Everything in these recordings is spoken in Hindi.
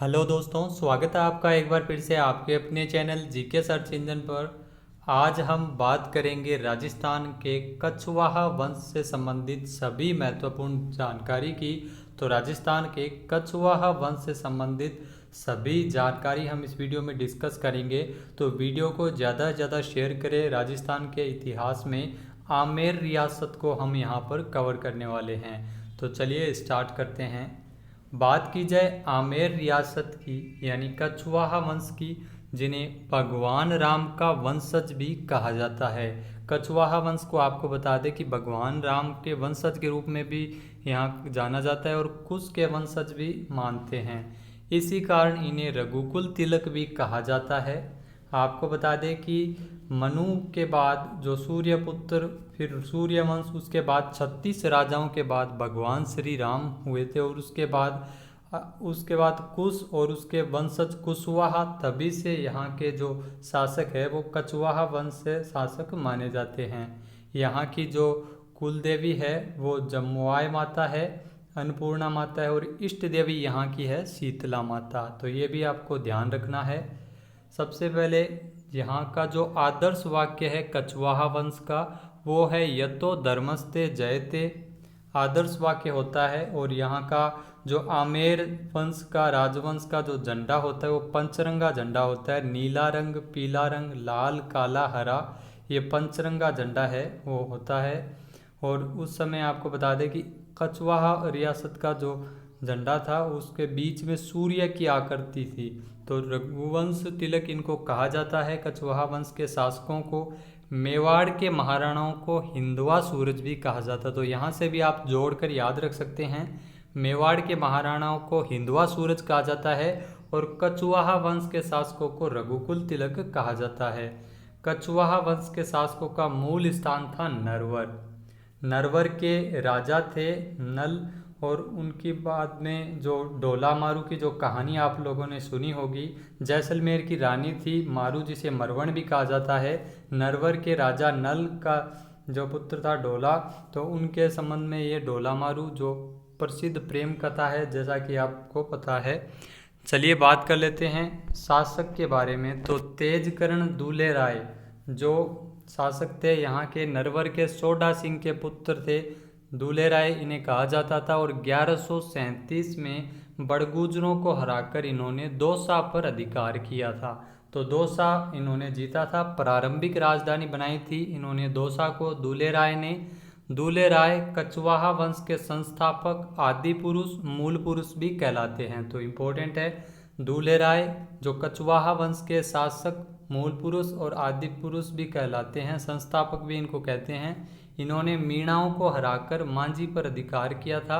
हेलो दोस्तों, स्वागत है आपका एक बार फिर से आपके अपने चैनल जीके सर्च इंजन पर। आज हम बात करेंगे राजस्थान के कछवाहा वंश से संबंधित सभी महत्वपूर्ण जानकारी की। तो राजस्थान के कछवाहा वंश से संबंधित सभी जानकारी हम इस वीडियो में डिस्कस करेंगे। तो वीडियो को ज़्यादा से ज़्यादा शेयर करें। राजस्थान के इतिहास में आमेर रियासत को हम यहाँ पर कवर करने वाले हैं। तो चलिए स्टार्ट करते हैं। बात की जाए आमेर रियासत की यानी कछवाहा वंश की, जिन्हें भगवान राम का वंशज भी कहा जाता है। कछवाहा वंश को आपको बता दें कि भगवान राम के वंशज के रूप में भी यहाँ जाना जाता है और कुश के वंशज भी मानते हैं। इसी कारण इन्हें रघुकुल तिलक भी कहा जाता है। आपको बता दें कि मनु के बाद जो सूर्यपुत्र, फिर सूर्यवंश, उसके बाद 36 राजाओं के बाद भगवान श्री राम हुए थे और उसके बाद कुश और उसके वंशज कुशवाहा, तभी से यहाँ के जो शासक है वो कछवाहा वंश से शासक माने जाते हैं। यहाँ की जो कुल देवी है वो जमुआय माता है, अन्नपूर्णा माता है, और इष्ट देवी यहाँ की है शीतला माता। तो ये भी आपको ध्यान रखना है। सबसे पहले यहाँ का जो आदर्श वाक्य है कछवाहा वंश का वो है यतो धर्मस्ते जयते, आदर्श वाक्य होता है। और यहाँ का जो आमेर वंश का राजवंश का जो झंडा होता है वो पंचरंगा झंडा होता है। नीला रंग, पीला रंग, लाल, काला, हरा, ये पंचरंगा झंडा है वो होता है। और उस समय आपको बता दें कि कछवाहा रियासत का जो झंडा था उसके बीच में सूर्य की आकृति थी। तो रघुवंश तिलक इनको कहा जाता है, कछवाहा वंश के शासकों को। मेवाड़ के महाराणाओं को हिंदवा सूरज भी कहा जाता। तो यहाँ से भी आप जोड़कर याद रख सकते हैं, मेवाड़ के महाराणाओं को हिंदवा सूरज कहा जाता है और कछवाहा वंश के शासकों को रघुकुल तिलक कहा जाता है। कछवाहा वंश के शासकों का मूल स्थान था नरवर। नरवर के राजा थे नल, और उनकी बाद में जो डोला मारू की जो कहानी आप लोगों ने सुनी होगी, जैसलमेर की रानी थी मारू, जिसे मरवण भी कहा जाता है। नरवर के राजा नल का जो पुत्र था डोला, तो उनके संबंध में ये डोला मारू जो प्रसिद्ध प्रेम कथा है, जैसा कि आपको पता है। चलिए बात कर लेते हैं शासक के बारे में। तो तेजकर्ण दूल्हे राय जो शासक थे यहाँ के, नरवर के सोडा सिंह के पुत्र थे दूल्हे राय इन्हें कहा जाता था। और 1137 में बड़गुजरों को हराकर इन्होंने दौसा पर अधिकार किया था। तो दौसा इन्होंने जीता था, प्रारंभिक राजधानी बनाई थी इन्होंने दौसा को दूल्हे राय ने। दूल्हे राय कछवाहा वंश के संस्थापक, आदि पुरुष, मूल पुरुष भी कहलाते हैं। तो इम्पोर्टेंट है, दूल्हे राय जो कछवाहा वंश के शासक, मूल पुरुष और आदि पुरुष भी कहलाते हैं, संस्थापक भी इनको कहते हैं। इन्होंने मीणाओं को हराकर मांझी पर अधिकार किया था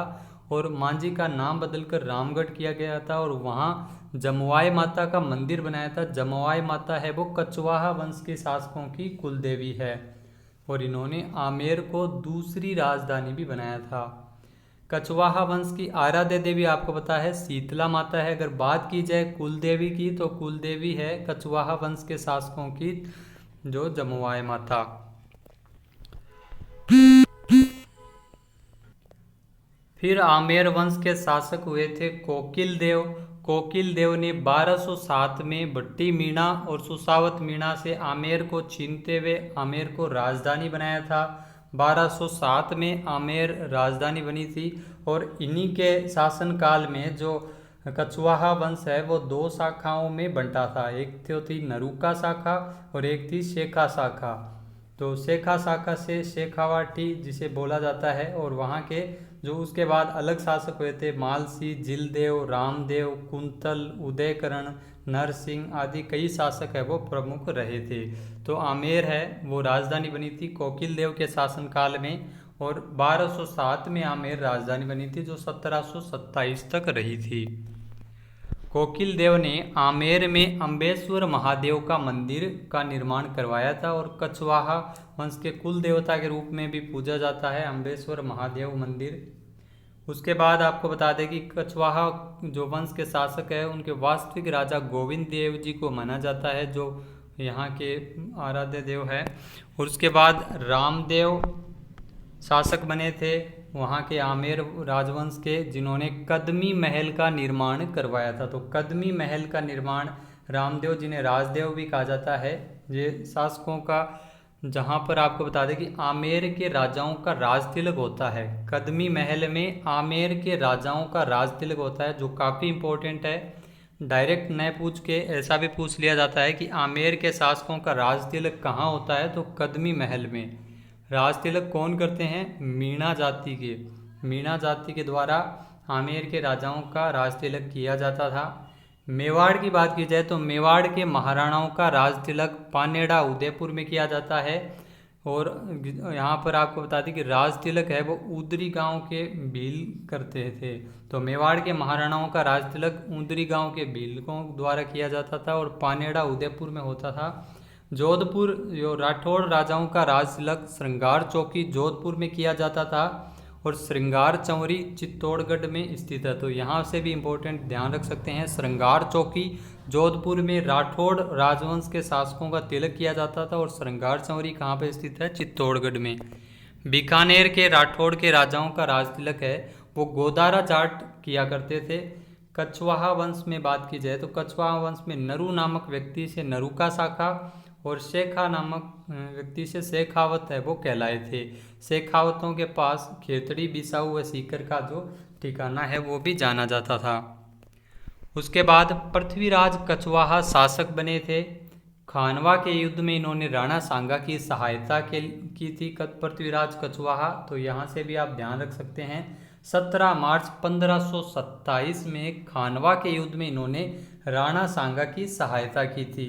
और मांझी का नाम बदलकर रामगढ़ किया गया था और वहाँ जमुआय माता का मंदिर बनाया था। जमुआय माता है वो कछवाहा वंश के शासकों की कुल देवी है और इन्होंने आमेर को दूसरी राजधानी भी बनाया था। कछवाहा वंश की आराध्य देवी आपको पता है शीतला माता है। अगर बात की जाए कुल देवी की, तो कुल देवी है कछवाहा वंश के शासकों की जो जमुआय माता। फिर आमेर वंश के शासक हुए थे कोकिल देव। कोकिल देव ने 1207 में भट्टी मीणा और सुसावत मीणा से आमेर को छीनते हुए आमेर को राजधानी बनाया था। 1207 में आमेर राजधानी बनी थी और इन्हीं के शासनकाल में जो कछवाहा वंश है वो दो शाखाओं में बंटा था। एक तो थी नरुका शाखा और एक थी शेखा शाखा। तो शेखा शाखा से शेखावाटी जिसे बोला जाता है, और वहाँ के जो उसके बाद अलग शासक हुए थे मालसी, जिलदेव, रामदेव, कुंतल, उदयकरण, नरसिंह आदि कई शासक है वो प्रमुख रहे थे। तो आमेर है वो राजधानी बनी थी कोकिल देव के शासनकाल में और 1207 में आमेर राजधानी बनी थी जो 1727 तक रही थी। कोकिल देव ने आमेर में अम्बेश्वर महादेव का मंदिर का निर्माण करवाया था और कछवाहा वंश के कुल देवता के रूप में भी पूजा जाता है अम्बेश्वर महादेव मंदिर। उसके बाद आपको बता दें कि कछवाहा जो वंश के शासक है उनके वास्तविक राजा गोविंद देव जी को माना जाता है जो यहाँ के आराध्य देव है। और उसके बाद रामदेव शासक बने थे वहाँ के आमेर राजवंश के, जिन्होंने कदमी महल का निर्माण करवाया था। तो कदमी महल का निर्माण रामदेव, जिन्हें राजदेव भी कहा जाता है, ये शासकों का, जहाँ पर आपको बता दें कि आमेर के राजाओं का राज तिलक होता है। कदमी महल में आमेर के राजाओं का राज तिलक होता है, जो काफ़ी इम्पोर्टेंट है। डायरेक्ट न पूछ के ऐसा भी पूछ लिया जाता है कि आमेर के शासकों का राज तिलक कहाँ होता है, तो कदमी महल में। राज तिलक कौन करते हैं? मीणा जाति के। मीणा जाति के द्वारा आमेर के राजाओं का राज तिलक किया जाता था। मेवाड़ की बात की जाए तो मेवाड़ के महाराणाओं का राज तिलक पानेड़ा उदयपुर में किया जाता है। और यहाँ पर आपको बता दें कि राज तिलक है वो ऊदरी गांव के भील करते थे। तो मेवाड़ के महाराणाओं का राज तिलक ऊदरी गांव के भीलकों द्वारा किया जाता था और पानेड़ा उदयपुर में होता था। जोधपुर, जो राठौड़ राजाओं का राज तिलक श्रृंगार चौकी जोधपुर में किया जाता था और श्रृंगार चौरी चित्तौड़गढ़ में स्थित है। तो यहाँ से भी इम्पोर्टेंट ध्यान रख सकते हैं, श्रृंगार चौकी जोधपुर में राठौड़ राजवंश के शासकों का तिलक किया जाता था और श्रृंगार चौरी कहाँ पर स्थित है? चित्तौड़गढ़ में। बीकानेर के राठौड़ के राजाओं का राज तिलक है वो गोदारा जाट किया करते थे। कछवाहा वंश में बात की जाए तो कछवाहा वंश में नरु नामक व्यक्ति से नरुका शाखा और शेखा नामक व्यक्ति से शेखावत है वो कहलाए थे। शेखावतों के पास खेतड़ी, बिसाऊ व सीकर का जो ठिकाना है वो भी जाना जाता था। उसके बाद पृथ्वीराज कछवाहा शासक बने थे। खानवा के युद्ध में इन्होंने राणा सांगा की सहायता की थी पृथ्वीराज कछवाहा। तो यहाँ से भी आप ध्यान रख सकते हैं, 17 मार्च 1527 में खानवा के युद्ध में इन्होंने राणा सांगा की सहायता की थी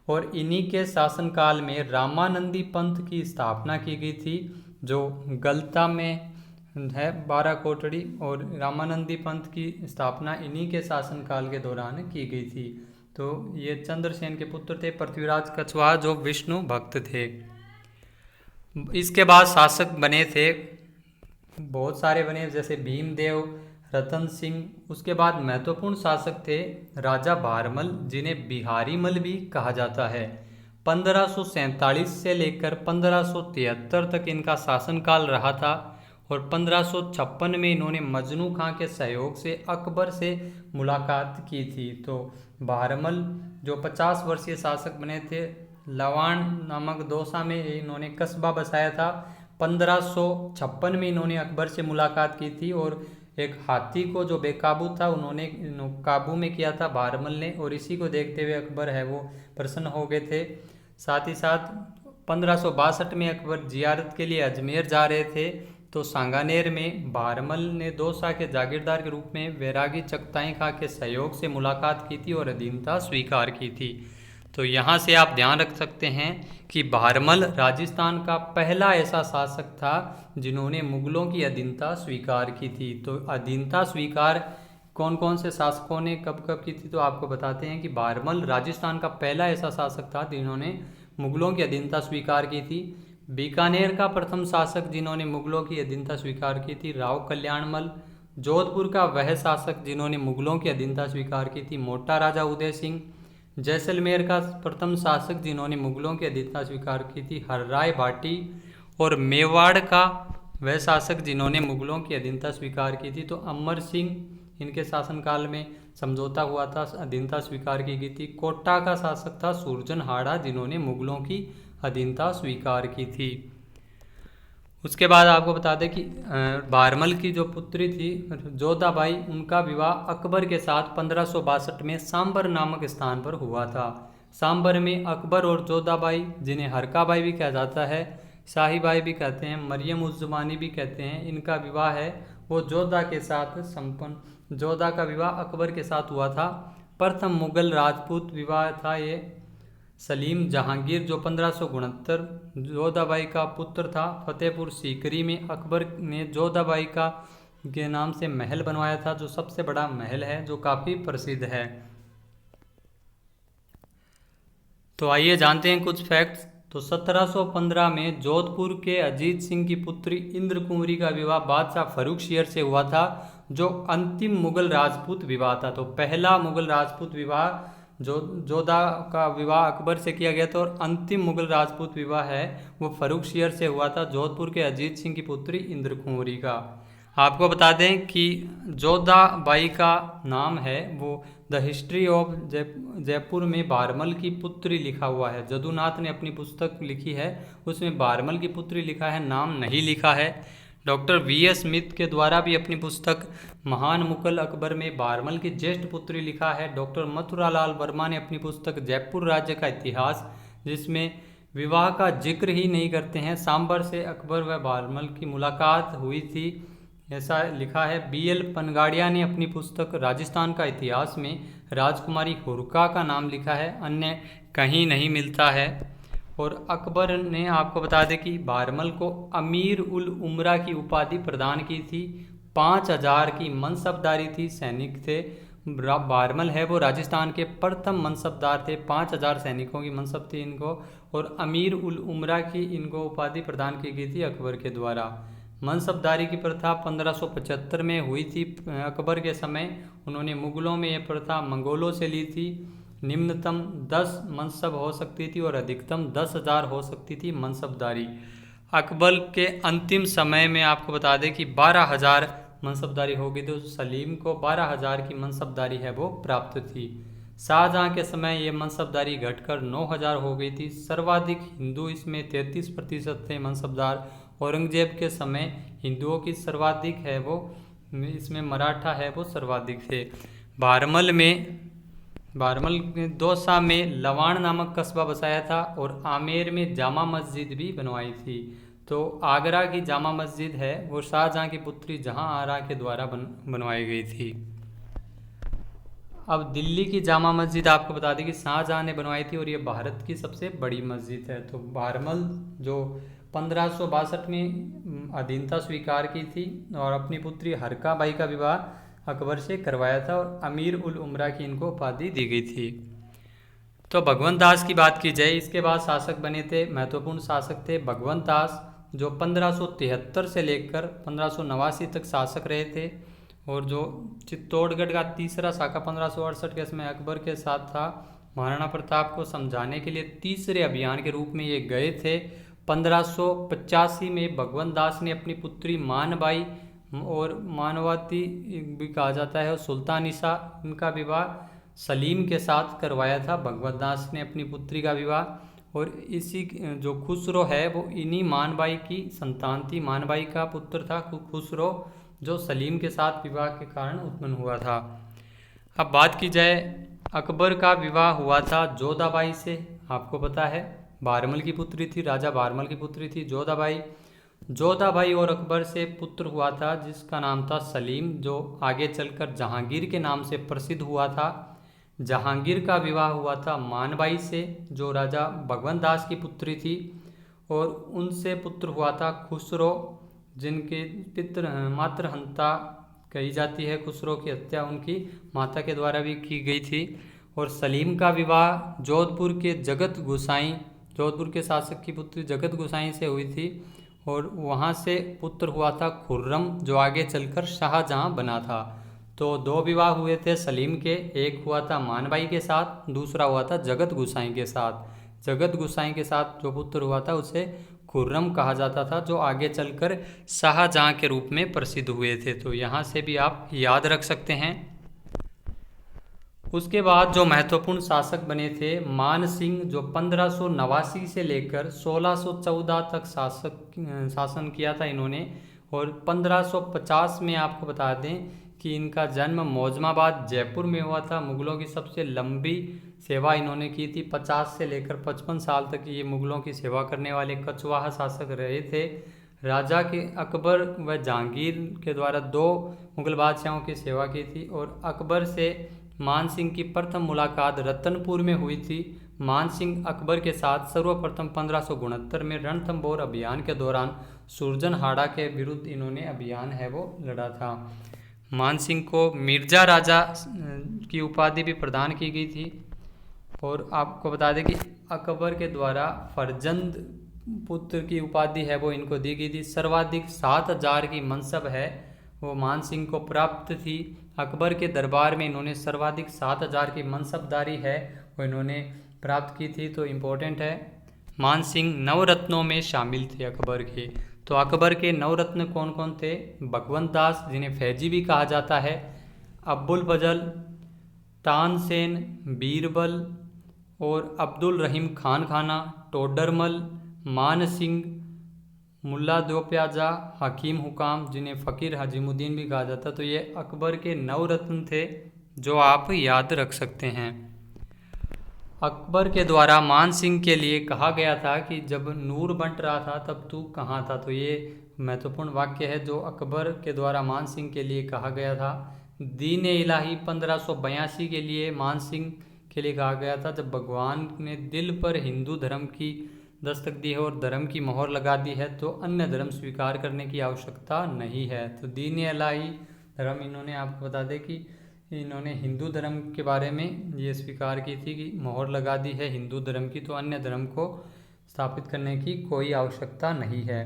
और इन्हीं के शासनकाल में रामानंदी पंथ की स्थापना की गई थी, जो गलता में है 12 कोटड़ी। और रामानंदी पंथ की स्थापना इन्हीं के शासनकाल के दौरान की गई थी। तो ये चंद्रसेन के पुत्र थे पृथ्वीराज कछवाहा, जो विष्णु भक्त थे। इसके बाद शासक बने थे बहुत सारे बने, जैसे भीमदेव, रतन सिंह। उसके बाद महत्वपूर्ण शासक थे राजा भारमल, जिन्हें बिहारी मल भी कहा जाता है। 1547 से लेकर 1573 तक इनका शासनकाल रहा था और 1556 में इन्होंने मजनू खां के सहयोग से अकबर से मुलाकात की थी। तो भारमल जो 50 वर्षीय शासक बने थे, लवाण नामक दौसा में इन्होंने कस्बा बसाया था। 1556 में इन्होंने अकबर से मुलाकात की थी और एक हाथी को जो बेकाबू था उन्होंने काबू में किया था भारमल ने, और इसी को देखते हुए अकबर है वो प्रसन्न हो गए थे। साथ ही साथ 1562 में अकबर जियारत के लिए अजमेर जा रहे थे, तो सांगानेर में भारमल ने दौसा के जागीरदार के रूप में वैरागी चगताई खां के सहयोग से मुलाकात की थी और अधीनता स्वीकार की थी। तो यहाँ से आप ध्यान रख सकते हैं कि भारमल राजस्थान का पहला ऐसा शासक था जिन्होंने मुगलों की अधीनता स्वीकार की थी। तो अधीनता स्वीकार कौन कौन से शासकों ने कब कब की थी, तो आपको बताते हैं कि भारमल राजस्थान का पहला ऐसा शासक था जिन्होंने मुगलों की अधीनता स्वीकार की थी। बीकानेर का प्रथम शासक जिन्होंने मुगलों की अधीनता स्वीकार की थी, राव कल्याणमल। जोधपुर का वह शासक जिन्होंने मुगलों की अधीनता स्वीकार की थी, मोटा राजा उदय सिंह। जैसलमेर का प्रथम शासक जिन्होंने मुगलों की अधीनता स्वीकार की थी, हर्राय भाटी। और मेवाड़ का वह शासक जिन्होंने मुगलों की अधीनता स्वीकार की थी, तो अमर सिंह, इनके शासनकाल में समझौता हुआ था, अधीनता स्वीकार की गई थी। कोटा का शासक था सुरजन हाड़ा, जिन्होंने मुगलों की अधीनता स्वीकार की थी। उसके बाद आपको बता दें कि भारमल की जो पुत्री थी जोधाबाई, उनका विवाह अकबर के साथ 1562 में सांबर नामक स्थान पर हुआ था। सांबर में अकबर और जोधाबाई, जिन्हें हरकाबाई भी कहा जाता है, शाहीबाई भी कहते हैं, मरियम उज़ ज़मानी भी कहते हैं, इनका विवाह है वो जोधा के साथ संपन्न। जोधा का विवाह अकबर के साथ हुआ था। प्रथम मुगल राजपूत विवाह था ये सलीम जहांगीर, जो 1569 जोधाबाई का पुत्र था। फतेहपुर सीकरी में अकबर ने जोधाबाई का के नाम से महल बनवाया था, जो सबसे बड़ा महल है, जो काफ़ी प्रसिद्ध है। तो आइए जानते हैं कुछ फैक्ट्स। तो 1715 में जोधपुर के अजीत सिंह की पुत्री इंद्र कुंवरी का विवाह बादशाह फर्रुखशियर से हुआ था, जो अंतिम मुगल राजपूत विवाह था। तो पहला मुगल राजपूत विवाह जोधा का विवाह अकबर से किया गया था और अंतिम मुगल राजपूत विवाह है वो फर्रुखशियर से हुआ था, जोधपुर के अजीत सिंह की पुत्री इंद्र कुंवरी का। आपको बता दें कि जोधाबाई का नाम है वो द हिस्ट्री ऑफ जयपुर में बारमल की पुत्री लिखा हुआ है। जदुनाथ ने अपनी पुस्तक लिखी है, उसमें बारमल की पुत्री लिखा है, नाम नहीं लिखा है। Doctor VS. स्मिथ के द्वारा भी अपनी पुस्तक महान मुगल अकबर में बारमल की ज्येष्ठ पुत्री लिखा है। डॉक्टर मथुरालाल वर्मा ने अपनी पुस्तक जयपुर राज्य का इतिहास, जिसमें विवाह का जिक्र ही नहीं करते हैं, सांबर से अकबर व बारमल की मुलाकात हुई थी, ऐसा लिखा है। बी.एल. पनगाड़िया ने अपनी पुस्तक राजस्थान का इतिहास में राजकुमारी हुरका का नाम लिखा है, अन्य कहीं नहीं मिलता है। और अकबर ने आपको बता दें कि बारमल को अमीर उल उमरा की उपाधि प्रदान की थी। 5000 की मनसबदारी थी, सैनिक थे। बारमल है वो राजस्थान के प्रथम मनसबदार थे, 5000 सैनिकों की मनसब थी इनको, और अमीर उल उमरा की इनको उपाधि प्रदान की गई थी अकबर के द्वारा। मनसबदारी की प्रथा 1575 में हुई थी अकबर के समय। उन्होंने मुगलों में यह प्रथा मंगोलों से ली थी। निम्नतम 10 मनसब हो सकती थी और अधिकतम 10,000 हो सकती थी मनसबदारी। अकबर के अंतिम समय में आपको बता दें कि 12,000 मनसबदारी हो गई, तो सलीम को 12,000 की मनसबदारी है वो प्राप्त थी। शाहजहां के समय ये मनसबदारी घटकर 9,000 हो गई थी। सर्वाधिक हिंदू इसमें 33% थे मनसबदार। औरंगजेब के समय हिंदुओं की सर्वाधिक है वो, इसमें मराठा है वो सर्वाधिक थे। बारमल ने दौसा में लवाण नामक कस्बा बसाया था और आमेर में जामा मस्जिद भी बनवाई थी। तो आगरा की जामा मस्जिद है वो शाहजहां की पुत्री जहां आरा के द्वारा बनवाई गई थी। अब दिल्ली की जामा मस्जिद आपको बता दें कि शाहजहां ने बनवाई थी और ये भारत की सबसे बड़ी मस्जिद है। तो बारमल जो 1562 में अधीनता स्वीकार की थी और अपनी पुत्री हरका बाई का विवाह अकबर से करवाया था और अमीर उल उमरा की इनको उपाधि दी गई थी। तो भगवंत दास की बात की जाए, इसके बाद शासक बने थे, महत्वपूर्ण शासक थे भगवंत दास, जो 1573 से लेकर 1589 तक शासक रहे थे। और जो चित्तौड़गढ़ का तीसरा शाखा 1568 के समय अकबर के साथ था। महाराणा प्रताप को समझाने के लिए तीसरे अभियान के रूप में ये गए थे। 1585 में भगवंत दास ने अपनी पुत्री मानबाई और मानवती भी कहा जाता है और सुल्तानिसा, इनका विवाह सलीम के साथ करवाया था। भगवंत दास ने अपनी पुत्री का विवाह, और इसी जो खुसरो है वो इन्हीं मानबाई की संतान थी। मानबाई का पुत्र था खुसरो, जो सलीम के साथ विवाह के कारण उत्पन्न हुआ था। अब बात की जाए, अकबर का विवाह हुआ था जोधाबाई से। आपको पता है बारमल की पुत्री थी, राजा बारमल की पुत्री थी जोधाबाई। जोधाबाई और अकबर से पुत्र हुआ था जिसका नाम था सलीम, जो आगे चलकर जहांगीर के नाम से प्रसिद्ध हुआ था। जहांगीर का विवाह हुआ था मानबाई से, जो राजा भगवंत दास की पुत्री थी, और उनसे पुत्र हुआ था खुसरो, जिनके मातृहंता कही जाती है। खुसरो की हत्या उनकी माता के द्वारा भी की गई थी। और सलीम का विवाह जोधपुर के शासक की पुत्री जगत गोसाई से हुई थी, और वहाँ से पुत्र हुआ था खुर्रम, जो आगे चलकर शाहजहां बना था। तो 2 विवाह हुए थे सलीम के, एक हुआ था मानबाई के साथ, दूसरा हुआ था जगत गोसाई के साथ। जगत गोसाई के साथ जो पुत्र हुआ था उसे खुर्रम कहा जाता था, जो आगे चलकर शाहजहां के रूप में प्रसिद्ध हुए थे। तो यहाँ से भी आप याद रख सकते हैं। उसके बाद जो महत्वपूर्ण शासक बने थे मान सिंह, जो 1589 से लेकर 1614 तक शासन किया था इन्होंने। और 1550 में आपको बता दें कि इनका जन्म मौजमाबाद जयपुर में हुआ था। मुगलों की सबसे लंबी सेवा इन्होंने की थी, 50 से लेकर 55 साल तक ये मुगलों की सेवा करने वाले कछवाहा शासक रहे थे। राजा के अकबर व जहांगीर के द्वारा 2 मुगल बादशाहों की सेवा की थी। और अकबर से मान सिंह की प्रथम मुलाकात रतनपुर में हुई थी। मान सिंह अकबर के साथ सर्वप्रथम 1569 में रणथंभौर अभियान के दौरान सुरजनहाड़ा के विरुद्ध इन्होंने अभियान है वो लड़ा था। मान सिंह को मिर्जा राजा की उपाधि भी प्रदान की गई थी। और आपको बता दें कि अकबर के द्वारा फरजंद पुत्र की उपाधि है वो इनको दी गई थी। सर्वाधिक 7000 की मनसब है वो मान सिंह को प्राप्त थी। अकबर के दरबार में इन्होंने सर्वाधिक 7000 की मनसबदारी है वो इन्होंने प्राप्त की थी। तो इम्पोर्टेंट है, मान सिंह नवरत्नों में शामिल थे अकबर के। तो अकबर के नवरत्न कौन कौन थे? भगवंत दास, जिन्हें फैजी भी कहा जाता है, अब्बुल फजल, तानसेन, बीरबल और अब्दुल रहीम खान खाना, टोडरमल, मान सिंह, मुल्ला दो प्याजा, हकीम हुकाम, जिन्हें फ़कीर हजीमुद्दीन भी कहा जाता। तो ये अकबर के नवरत्न थे जो आप याद रख सकते हैं। अकबर के द्वारा मान सिंह के लिए कहा गया था कि जब नूर बंट रहा था तब तू कहाँ था। तो ये महत्वपूर्ण वाक्य है जो अकबर के द्वारा मान सिंह के लिए कहा गया था। दीन इलाही 1582 के लिए मान सिंह के लिए कहा गया था, जब भगवान ने दिल पर हिंदू धर्म की दस्तक दी है और धर्म की मोहर लगा दी है तो अन्य धर्म स्वीकार करने की आवश्यकता नहीं है। तो दीन इलाही धर्म इन्होंने, आपको बता दें कि इन्होंने हिंदू धर्म के बारे में ये स्वीकार की थी कि मोहर लगा दी है हिंदू धर्म की, तो अन्य धर्म को स्थापित करने की कोई आवश्यकता नहीं है।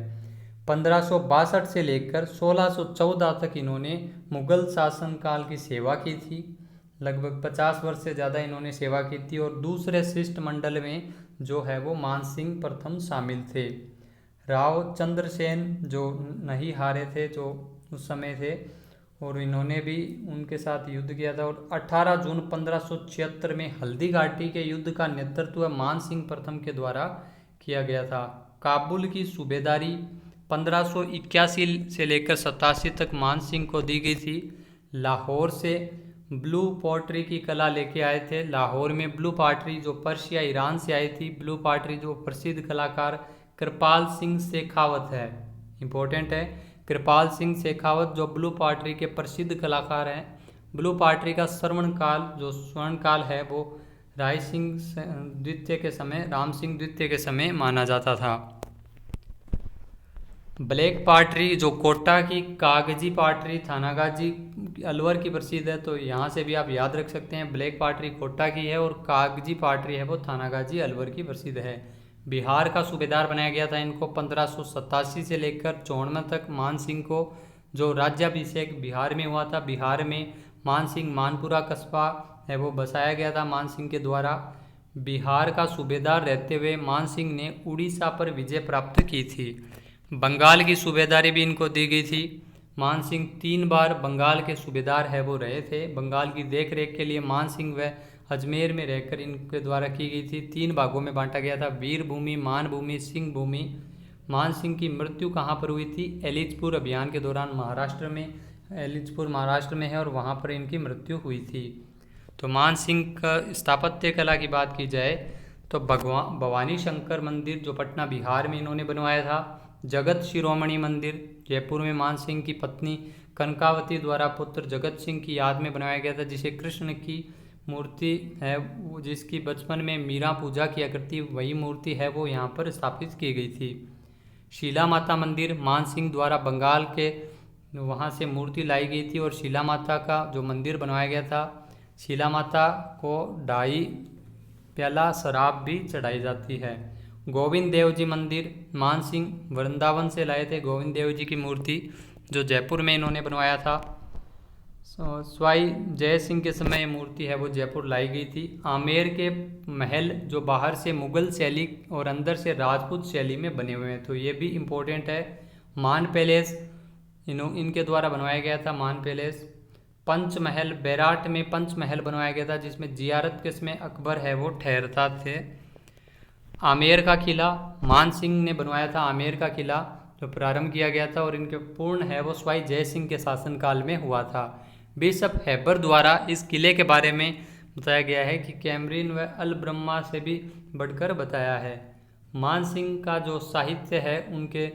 1562 से लेकर 1614 तक इन्होंने मुगल शासनकाल की सेवा की थी। लगभग 50 वर्ष से ज़्यादा इन्होंने सेवा की थी और दूसरे शिष्टमंडल में जो है वो मान सिंह प्रथम शामिल थे। राव चंद्रसेन जो नहीं हारे थे, जो उस समय थे, और इन्होंने भी उनके साथ युद्ध किया था। और 18 जून 1576 में हल्दी घाटी के युद्ध का नेतृत्व मान सिंह प्रथम के द्वारा किया गया था। काबुल की सूबेदारी 1581 से लेकर 87 तक मान सिंह को दी गई थी। लाहौर से ब्लू पॉटरी की कला लेके आए थे। लाहौर में ब्लू पॉटरी जो पर्शिया ईरान से आई थी, ब्लू पॉटरी जो प्रसिद्ध कलाकार कृपाल सिंह शेखावत है, इम्पोर्टेंट है, कृपाल सिंह शेखावत जो ब्लू पॉटरी के प्रसिद्ध कलाकार हैं। ब्लू पॉटरी का स्वर्ण काल जो स्वर्ण काल है वो राम सिंह द्वितीय के समय माना जाता था। ब्लैक पॉटरी जो कोटा की कागजी पॉटरी थानागाजी अलवर की प्रसिद्ध है, तो यहाँ से भी आप याद रख सकते हैं। ब्लैक पॉटरी कोटा की है और कागजी पॉटरी है वो थानागाजी अलवर की प्रसिद्ध है। बिहार का सूबेदार बनाया गया था इनको 1587 से लेकर 54 तक। मान सिंह को जो राज्याभिषेक बिहार में हुआ था, बिहार में मान सिंह मानपुरा कस्बा है वो बसाया गया था मान सिंह के द्वारा। बिहार का सूबेदार रहते हुए मान सिंह ने उड़ीसा पर विजय प्राप्त की थी। बंगाल की सूबेदारी भी इनको दी गई थी। मान सिंह 3 बार बंगाल के सूबेदार है वो रहे थे। बंगाल की देख रेख के लिए मान सिंह व अजमेर में रहकर इनके द्वारा की गई थी। 3 भागों में बांटा गया था, वीर भूमि, मान भूमि, सिंह भूमि। मान सिंह की मृत्यु कहाँ पर हुई थी? एलिचपुर अभियान के दौरान महाराष्ट्र में, एलिचपुर महाराष्ट्र में है और वहाँ पर इनकी मृत्यु हुई थी। तो मान सिंह का स्थापत्य कला की बात की जाए तो भवानी शंकर मंदिर जो पटना बिहार में इन्होंने बनवाया था। जगत शिरोमणि मंदिर जयपुर में मान सिंह की पत्नी कनकावती द्वारा पुत्र जगत सिंह की याद में बनवाया गया था, जिसे कृष्ण की मूर्ति है जिसकी बचपन में मीरा पूजा किया करती वही मूर्ति है वो यहाँ पर स्थापित की गई थी। शीला माता मंदिर मान सिंह द्वारा बंगाल के वहाँ से मूर्ति लाई गई थी और शीला माता का जो मंदिर बनवाया गया था, शीला माता को ढाई प्याला शराब भी चढ़ाई जाती है। गोविंद देव जी मंदिर मान सिंह वृंदावन से लाए थे गोविंद देव जी की मूर्ति जो जयपुर में इन्होंने बनवाया था। स्वाई जय सिंह के समय ये मूर्ति है वो जयपुर लाई गई थी। आमेर के महल जो बाहर से मुगल शैली और अंदर से राजपूत शैली में बने हुए हैं, तो ये भी इम्पोर्टेंट है। मान पैलेस इनके द्वारा बनवाया गया था। मान पैलेस पंचमहल बैराट में पंचमहल बनवाया गया था जिसमें जियारत के समय अकबर है वो ठहरता थे। आमेर का किला मान सिंह ने बनवाया था। आमेर का किला जो प्रारंभ किया गया था और इनके पूर्ण है वो स्वाई जय सिंह के शासनकाल में हुआ था। बिशप हैबर द्वारा इस किले के बारे में बताया गया है कि कैमरिन व अल ब्रह्मा से भी बढ़कर बताया है। मान सिंह का जो साहित्य है उनके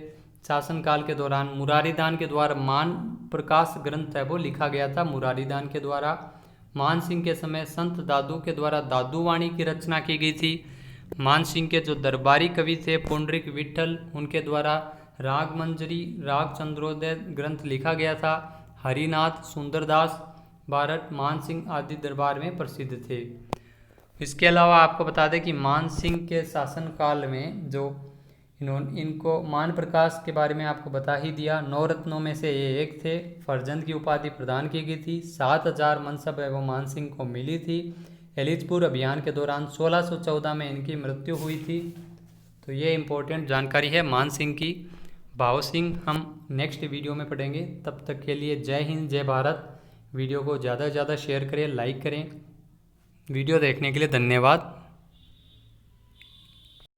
शासनकाल के दौरान मुरारीदान के द्वारा मान प्रकाश ग्रंथ है वो लिखा गया था मुरारीदान के द्वारा। मान सिंह के समय संत दादू के द्वारा दादू वाणी की रचना की गई थी। मान सिंह के जो दरबारी कवि थे पुंडरिक विठल उनके द्वारा राग मंजरी राग चंद्रोदय ग्रंथ लिखा गया था। हरिनाथ सुंदरदास बारट मान सिंह आदि दरबार में प्रसिद्ध थे। इसके अलावा आपको बता दें कि मान सिंह के शासनकाल में जो इनको मान प्रकाश के बारे में आपको बता ही दिया। 9 रत्नों में से ये एक थे। फर्जंद की उपाधि प्रदान की गई थी। 7000 मनसब है वो मान सिंह को मिली थी। एलिचपुर अभियान के दौरान 1614 में इनकी मृत्यु हुई थी। तो ये इम्पोर्टेंट जानकारी है मान सिंह की। भाव सिंह हम नेक्स्ट वीडियो में पढ़ेंगे। तब तक के लिए जय हिंद, जय भारत। वीडियो को ज़्यादा से ज़्यादा शेयर करें, लाइक करें। वीडियो देखने के लिए धन्यवाद।